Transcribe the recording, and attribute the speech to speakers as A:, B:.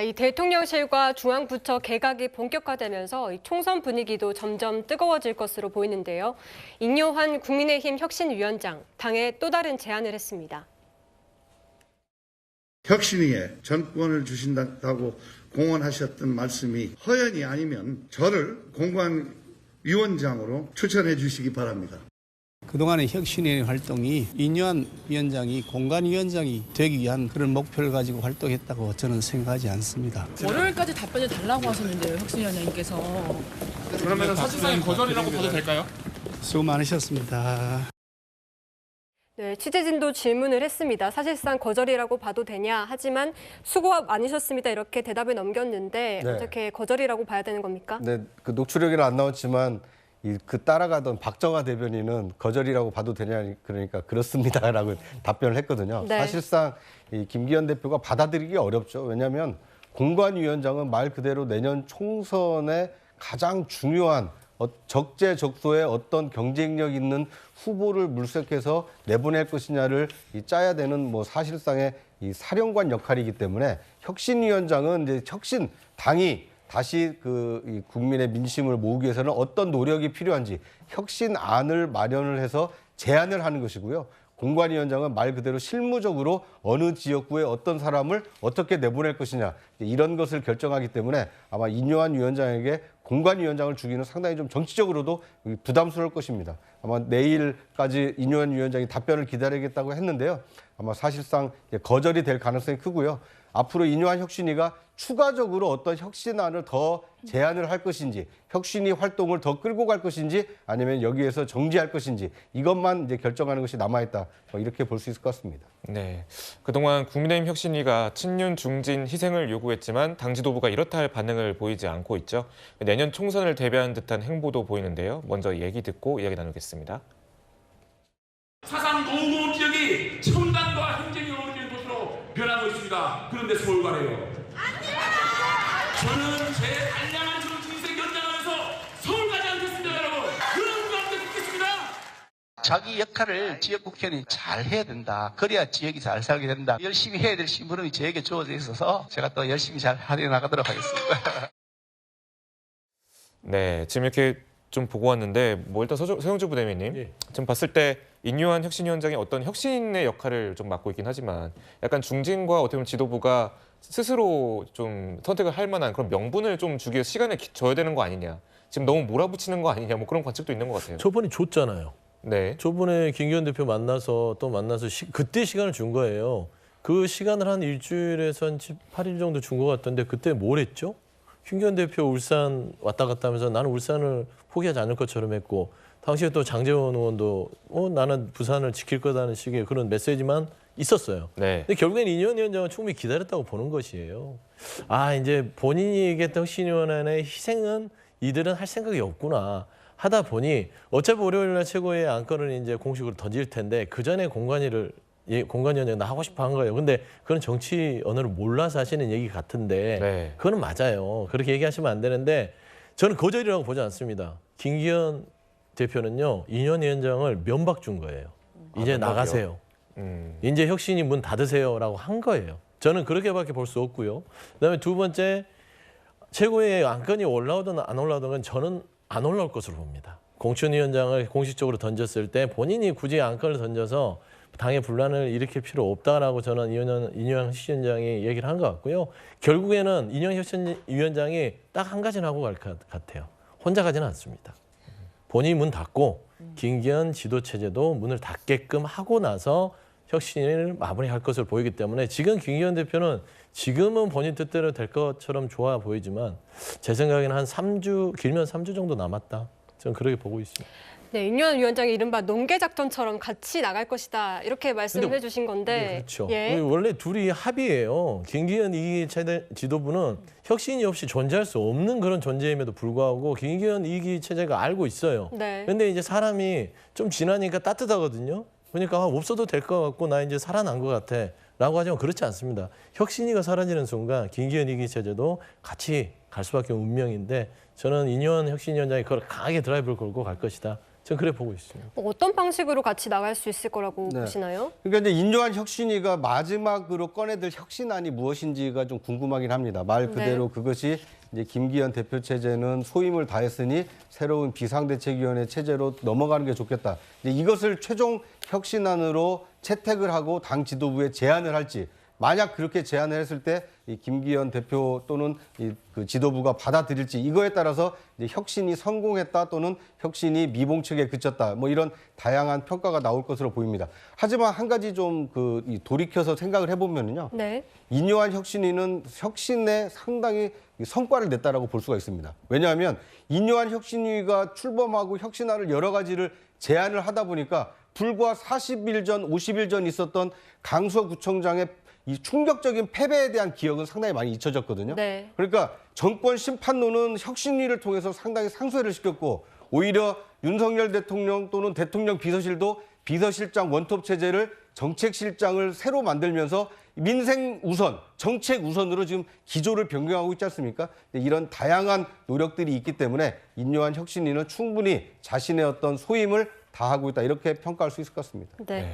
A: 이 대통령실과 중앙부처 개각이 본격화되면서 이 총선 분위기도 점점 뜨거워질 것으로 보이는데요. 인요한 국민의힘 혁신위원장, 당에 또 다른 제안을 했습니다.
B: 혁신위에 전권을 주신다고 공언하셨던 말씀이 허연이 아니면 저를 공관위원장으로 추천해 주시기 바랍니다.
C: 그동안의 혁신의 활동이 인요한 위원장이 공관위원장이 되기 위한 그런 목표를 가지고 활동했다고 저는 생각하지 않습니다.
D: 월요일까지 답변을 달라고 하셨는데요, 혁신위원장님께서.
E: 그러면 사실상 거절이라고 봐도 될까요?
C: 수고 많으셨습니다.
A: 네, 취재진도 질문을 했습니다. 사실상 거절이라고 봐도 되냐? 하지만 수고 많으셨습니다. 이렇게 대답을 넘겼는데
F: 네.
A: 어떻게 거절이라고 봐야 되는 겁니까?
F: 네, 그 녹취록에는 안 나왔지만 그 따라가던 박정아 대변인은 거절이라고 봐도 되냐 그러니까 그렇습니다라고 답변을 했거든요.
A: 네.
F: 사실상 이 김기현 대표가 받아들이기 어렵죠. 왜냐하면 공관위원장은 말 그대로 내년 총선에 가장 중요한 적재적소에 어떤 경쟁력 있는 후보를 물색해서 내보낼 것이냐를 짜야 되는 사실상의 이 사령관 역할이기 때문에 혁신위원장은 이제 당이 다시 이 국민의 민심을 모으기 위해서는 어떤 노력이 필요한지 혁신안을 마련을 해서 제안을 하는 것이고요. 공관위원장은 말 그대로 실무적으로 어느 지역구에 어떤 사람을 어떻게 내보낼 것이냐 이런 것을 결정하기 때문에 아마 인요한 위원장에게 공관위원장을 주기는 상당히 좀 정치적으로도 부담스러울 것입니다. 아마 내일까지 인요한 위원장이 답변을 기다리겠다고 했는데요. 아마 사실상 거절이 될 가능성이 크고요. 앞으로 인요한 혁신위가 추가적으로 어떤 혁신안을 더 제안을 할 것인지, 혁신위 활동을 더 끌고 갈 것인지, 아니면 여기에서 정지할 것인지 이것만 이제 결정하는 것이 남아있다. 이렇게 볼 수 있을 것 같습니다.
E: 네, 그동안 국민의힘 혁신위가 친윤 중진 희생을 요구했지만 당 지도부가 이렇다 할 반응을 보이지 않고 있죠. 내년 총선을 대비하는 듯한 행보도 보이는데요. 먼저 얘기 듣고 이야기 나누겠습니다.
G: 사상 노후원 지역이 첨단과 행정이 어울리는 도시로 변하고 있습니다. 그런데 서울 가래요. 저는 제 단량한 정치인생 연장하면서 서울 가지 않겠습니다, 여러분. 그런 가운데 있겠습니다.
H: 자기 역할을 지역 국회의원이 잘 해야 된다. 그래야 지역이 잘 살게 된다. 열심히 해야 될 심부름이 저에게 주어져 있어서 제가 또 열심히 잘 하려 나가도록 하겠습니다.
E: 네, 지금 이렇게 좀 보고 왔는데 일단 서영주 부대변인님, 지금 봤을 때 인요한 혁신위원장이 어떤 혁신의 역할을 좀 맡고 있긴 하지만 약간 중진과 어떻게 보면 지도부가 스스로 좀 선택을 할 만한 그런 명분을 좀 주기 위해서 시간을 줘야 되는 거 아니냐. 지금 너무 몰아붙이는 거 아니냐. 그런 관측도 있는 것 같아요.
I: 저번에 줬잖아요.
E: 네.
I: 저번에 김기현 대표 만나서 그때 시간을 준 거예요. 그 시간을 한 일주일에서 한 8일 정도 준 것 같던데 그때 뭘 했죠? 김기현 대표 울산 왔다 갔다 하면서 나는 울산을 포기하지 않을 것처럼 했고 당시에 또 장제원 의원도 나는 부산을 지킬 거다는 식의 그런 메시지만 있었어요.
E: 네.
I: 근데 결국엔 인요한 위원장은 충분히 기다렸다고 보는 것이에요. 이제 본인이 얘기했던 혁신위원회의 희생은 이들은 할 생각이 없구나 하다 보니 어차피 월요일 날 최고의 안건을 이제 공식으로 던질 텐데 그 전에 공관위원장 나 하고 싶어 한 거예요. 근데 그건 정치 언어를 몰라서 하시는 얘기 같은데
E: 네.
I: 그거는 맞아요. 그렇게 얘기하시면 안 되는데 저는 거절이라고 보지 않습니다. 김기현 대표는요. 인요한 위원장을 면박 준 거예요. 이제 나가세요. 이제 혁신이 문 닫으세요라고 한 거예요. 저는 그렇게밖에 볼 수 없고요. 그다음에 두 번째 최고의 안건이 올라오든 안 올라오든 건 저는 안 올라올 것으로 봅니다. 공천위원장을 공식적으로 던졌을 때 본인이 굳이 안건을 던져서 당의 분란을 일으킬 필요 없다라고 저는 인요한 혁신위원장이 얘기를 한 것 같고요. 결국에는 인요한 혁신위원장이 딱 한 가지는 하고 갈 것 같아요. 혼자 가지는 않습니다. 본인이 문 닫고 김기현 지도체제도 문을 닫게끔 하고 나서 혁신을 마무리할 것으로 보이기 때문에 지금 김기현 대표는 지금은 본인 뜻대로 될 것처럼 좋아 보이지만 제 생각에는 한 3주, 길면 3주 정도 남았다. 저는 그렇게 보고 있습니다.
A: 네, 인요한 위원장이 이른바 농계작전처럼 같이 나갈 것이다. 이렇게 말씀을 해주신 건데.
I: 네, 그렇죠.
A: 예.
I: 원래 둘이 합의예요. 김기현 이기 체제 지도부는 혁신이 없이 존재할 수 없는 그런 존재임에도 불구하고 김기현 이기 체제가 알고 있어요.
A: 네.
I: 근데 이제 사람이 좀 지나니까 따뜻하거든요. 그러니까 없어도 될 것 같고 나 이제 살아난 것 같아. 라고 하지만 그렇지 않습니다. 혁신이가 사라지는 순간 김기현 이기 체제도 같이 갈 수밖에 없는 운명인데 저는 인요한 혁신위원장이 그걸 강하게 드라이브를 걸고 갈 것이다. 저는 그래 보고 있습니다.
A: 어떤 방식으로 같이 나갈 수 있을 거라고
F: 네.
A: 보시나요?
F: 그러니까 이제 인요한 혁신위가 마지막으로 꺼내들 혁신안이 무엇인지가 좀 궁금하긴 합니다. 말 그대로 그것이 이제 김기현 대표 체제는 소임을 다했으니 새로운 비상대책위원회 체제로 넘어가는 게 좋겠다. 이제 이것을 최종 혁신안으로 채택을 하고 당 지도부에 제안을 할지, 만약 그렇게 제안을 했을 때 이 김기현 대표 또는 그 지도부가 받아들일지, 이거에 따라서 이제 혁신이 성공했다 또는 혁신이 미봉책에 그쳤다, 뭐 이런 다양한 평가가 나올 것으로 보입니다. 하지만 한 가지 좀 돌이켜서 생각을 해보면요,
A: 네.
F: 인요한 혁신위는 혁신에 상당히 성과를 냈다라고 볼 수가 있습니다. 왜냐하면 인요한 혁신위가 출범하고 혁신안을 여러 가지를 제안을 하다 보니까 불과 40일 전, 50일 전 있었던 강서구청장의 이 충격적인 패배에 대한 기억은 상당히 많이 잊혀졌거든요.
A: 네.
F: 그러니까 정권 심판론은 혁신위를 통해서 상당히 상쇄를 시켰고, 오히려 윤석열 대통령 또는 대통령 비서실도 비서실장 원톱 체제를 정책실장을 새로 만들면서 민생 우선, 정책 우선으로 지금 기조를 변경하고 있지 않습니까? 이런 다양한 노력들이 있기 때문에 인요한 혁신위는 충분히 자신의 어떤 소임을 다하고 있다, 이렇게 평가할 수 있을 것 같습니다.
A: 네.